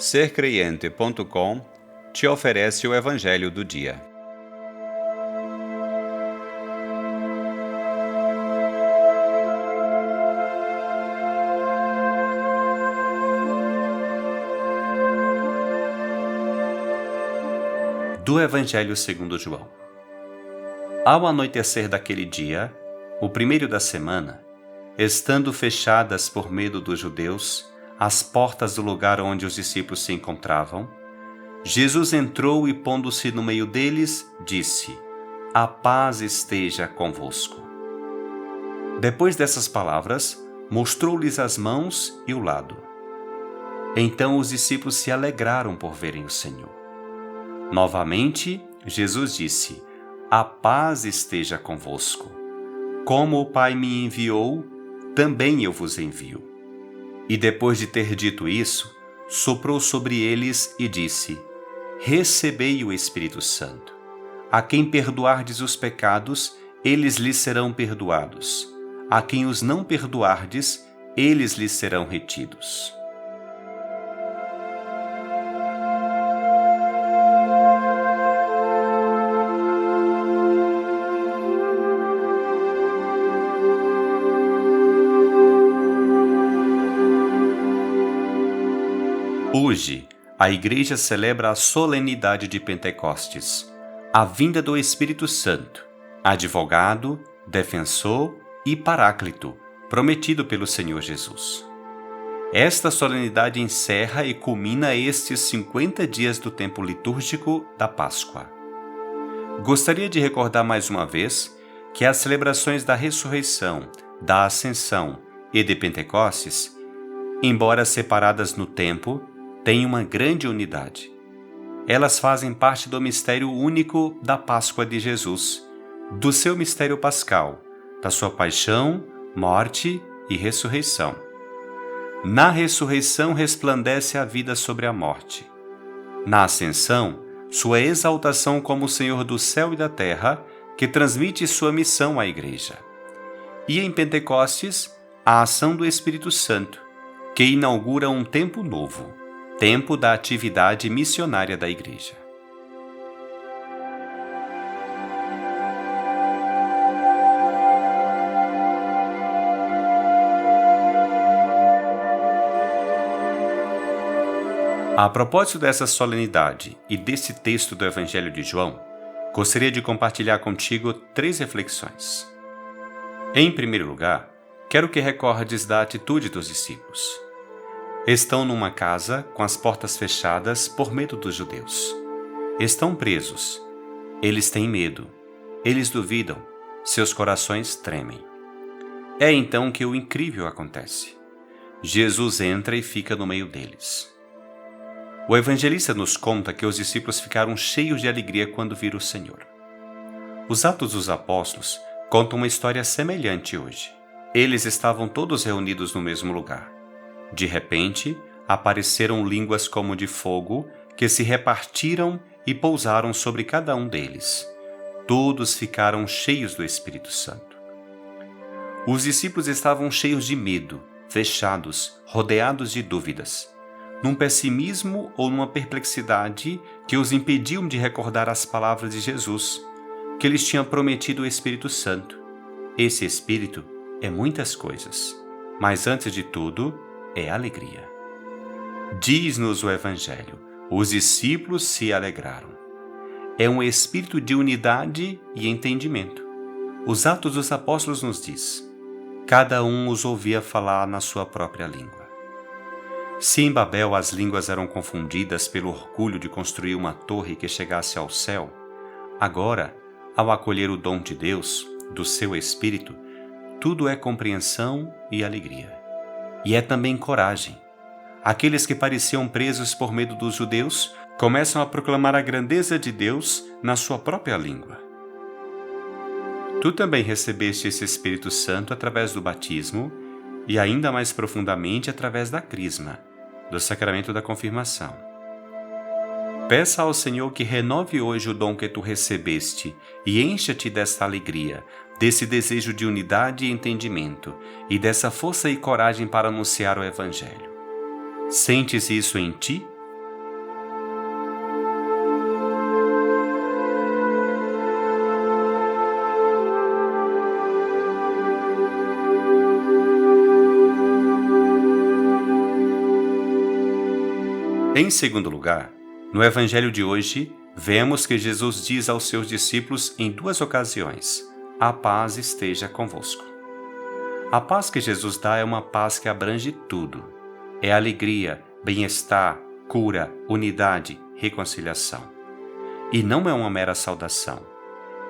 Sercreiente.com te oferece o Evangelho do Dia. Do Evangelho segundo João. Ao anoitecer daquele dia, o primeiro da semana, estando fechadas por medo dos judeus as portas do lugar onde os discípulos se encontravam, Jesus entrou e, pondo-se no meio deles, disse: "A paz esteja convosco." Depois dessas palavras, mostrou-lhes as mãos e o lado. Então os discípulos se alegraram por verem o Senhor. Novamente, Jesus disse: "A paz esteja convosco. Como o Pai me enviou, também eu vos envio." E depois de ter dito isso, soprou sobre eles e disse: "Recebei o Espírito Santo. A quem perdoardes os pecados, eles lhes serão perdoados. A quem os não perdoardes, eles lhes serão retidos." Hoje, a Igreja celebra a solenidade de Pentecostes, a vinda do Espírito Santo, advogado, defensor e paráclito, prometido pelo Senhor Jesus. Esta solenidade encerra e culmina estes 50 dias do tempo litúrgico da Páscoa. Gostaria de recordar mais uma vez que as celebrações da ressurreição, da ascensão e de Pentecostes, embora separadas no tempo, têm uma grande unidade. Elas fazem parte do mistério único da Páscoa de Jesus, do seu mistério pascal, da sua paixão, morte e ressurreição. Na ressurreição resplandece a vida sobre a morte. Na ascensão, sua exaltação como Senhor do céu e da terra, que transmite sua missão à Igreja. E em Pentecostes, a ação do Espírito Santo, que inaugura um tempo novo, tempo da atividade missionária da Igreja. A propósito dessa solenidade e desse texto do Evangelho de João, gostaria de compartilhar contigo 3 reflexões. Em primeiro lugar, quero que recordes da atitude dos discípulos. Estão numa casa com as portas fechadas por medo dos judeus. Estão presos. Eles têm medo. Eles duvidam. Seus corações tremem. É então que o incrível acontece. Jesus entra e fica no meio deles. O evangelista nos conta que os discípulos ficaram cheios de alegria quando viram o Senhor. Os Atos dos Apóstolos contam uma história semelhante hoje. Eles estavam todos reunidos no mesmo lugar. De repente, apareceram línguas como de fogo que se repartiram e pousaram sobre cada um deles. Todos ficaram cheios do Espírito Santo. Os discípulos estavam cheios de medo, fechados, rodeados de dúvidas, num pessimismo ou numa perplexidade que os impediam de recordar as palavras de Jesus, que lhes tinha prometido o Espírito Santo. Esse Espírito é muitas coisas, mas antes de tudo, é alegria. Diz-nos o Evangelho: os discípulos se alegraram. É um espírito de unidade e entendimento. Os Atos dos Apóstolos nos diz: cada um os ouvia falar na sua própria língua. Se em Babel as línguas eram confundidas pelo orgulho de construir uma torre que chegasse ao céu, agora, ao acolher o dom de Deus, do seu Espírito, tudo é compreensão e alegria. E é também coragem. Aqueles que pareciam presos por medo dos judeus começam a proclamar a grandeza de Deus na sua própria língua. Tu também recebeste esse Espírito Santo através do batismo e ainda mais profundamente através da crisma, do sacramento da confirmação. Peça ao Senhor que renove hoje o dom que tu recebeste e encha-te desta alegria, desse desejo de unidade e entendimento e dessa força e coragem para anunciar o Evangelho. Sentes isso em ti Em segundo lugar, no Evangelho de hoje, vemos que Jesus diz aos seus discípulos em 2 ocasiões: a paz esteja convosco. A paz que Jesus dá é uma paz que abrange tudo. É alegria, bem-estar, cura, unidade, reconciliação. E não é uma mera saudação.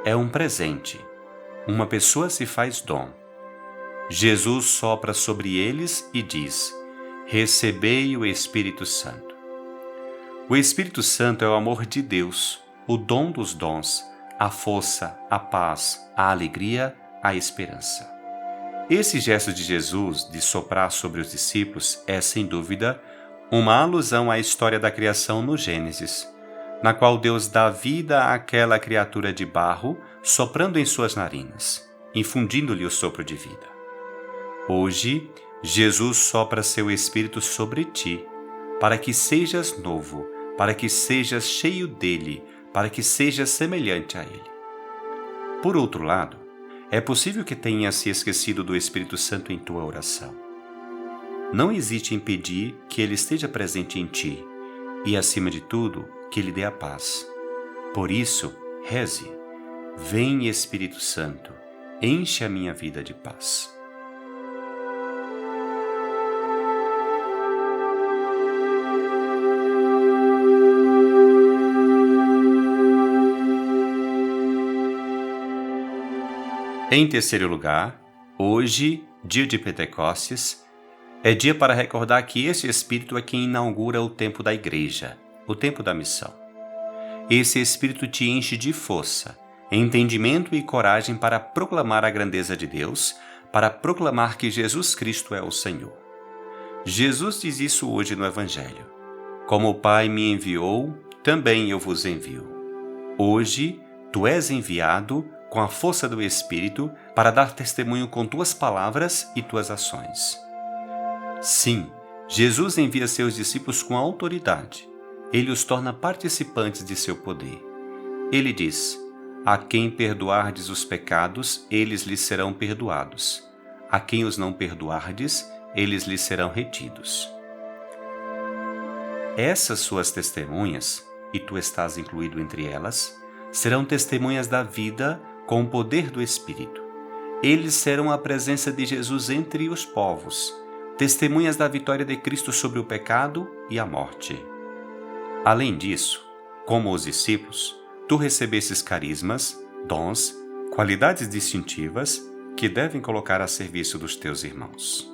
É um presente. Uma pessoa se faz dom. Jesus sopra sobre eles e diz: recebei o Espírito Santo. O Espírito Santo é o amor de Deus, o dom dos dons, a força, a paz, a alegria, a esperança. Esse gesto de Jesus de soprar sobre os discípulos é, sem dúvida, uma alusão à história da criação no Gênesis, na qual Deus dá vida àquela criatura de barro, soprando em suas narinas, infundindo-lhe o sopro de vida. Hoje, Jesus sopra seu Espírito sobre ti, para que sejas novo, para que sejas cheio dele, para que sejas semelhante a ele. Por outro lado, é possível que tenhas se esquecido do Espírito Santo em tua oração. Não hesite em pedir que ele esteja presente em ti e, acima de tudo, que ele dê a paz. Por isso, reze: vem Espírito Santo, enche a minha vida de paz. Em terceiro lugar, hoje, dia de Pentecostes, é dia para recordar que esse Espírito é quem inaugura o tempo da igreja, o tempo da missão. Esse Espírito te enche de força, entendimento e coragem para proclamar a grandeza de Deus, para proclamar que Jesus Cristo é o Senhor. Jesus diz isso hoje no Evangelho: como o Pai me enviou, também eu vos envio. Hoje, tu és enviado com a força do Espírito para dar testemunho com tuas palavras e tuas ações. Sim, Jesus envia seus discípulos com autoridade. Ele os torna participantes de seu poder. Ele diz: a quem perdoardes os pecados, eles lhes serão perdoados. A quem os não perdoardes, eles lhes serão retidos. Essas suas testemunhas, e tu estás incluído entre elas, serão testemunhas da vida com o poder do Espírito. Eles serão a presença de Jesus entre os povos, testemunhas da vitória de Cristo sobre o pecado e a morte. Além disso, como os discípulos, tu recebestes carismas, dons, qualidades distintivas que devem colocar a serviço dos teus irmãos.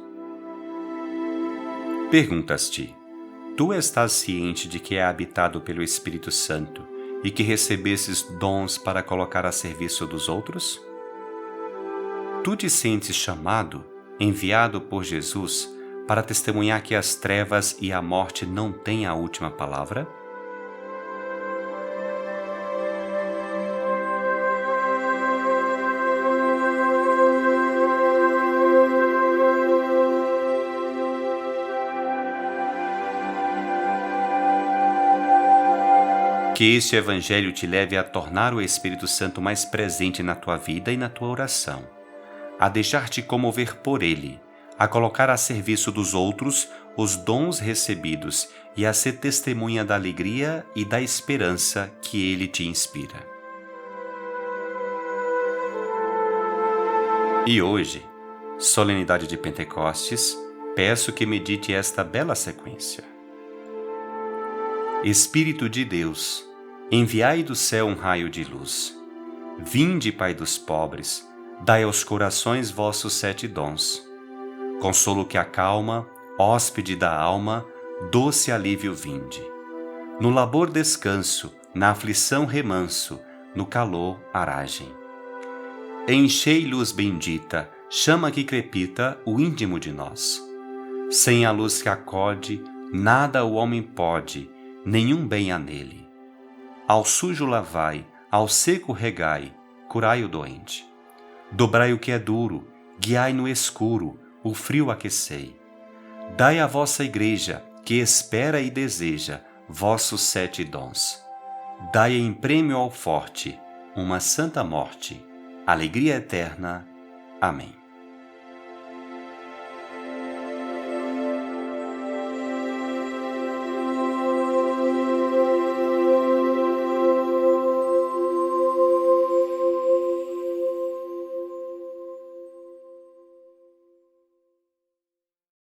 Perguntas-te: tu estás ciente de que é habitado pelo Espírito Santo e que recebestes dons para colocar a serviço dos outros? Tu te sentes chamado, enviado por Jesus, para testemunhar que as trevas e a morte não têm a última palavra? Que este Evangelho te leve a tornar o Espírito Santo mais presente na tua vida e na tua oração, a deixar-te comover por ele, a colocar a serviço dos outros os dons recebidos e a ser testemunha da alegria e da esperança que ele te inspira. E hoje, solenidade de Pentecostes, peço que medite esta bela sequência. Espírito de Deus, enviai do céu um raio de luz. Vinde, Pai dos pobres, dai aos corações vossos 7 dons. Consolo que acalma, hóspede da alma, doce alívio vinde. No labor descanso, na aflição remanso, no calor aragem. Enchei luz bendita, chama que crepita o íntimo de nós. Sem a luz que acode, nada o homem pode, nenhum bem há nele. Ao sujo lavai, ao seco regai, curai o doente. Dobrai o que é duro, guiai no escuro, o frio aquecei. Dai à vossa igreja, que espera e deseja, vossos 7 dons. Dai em prêmio ao forte, uma santa morte, alegria eterna. Amém.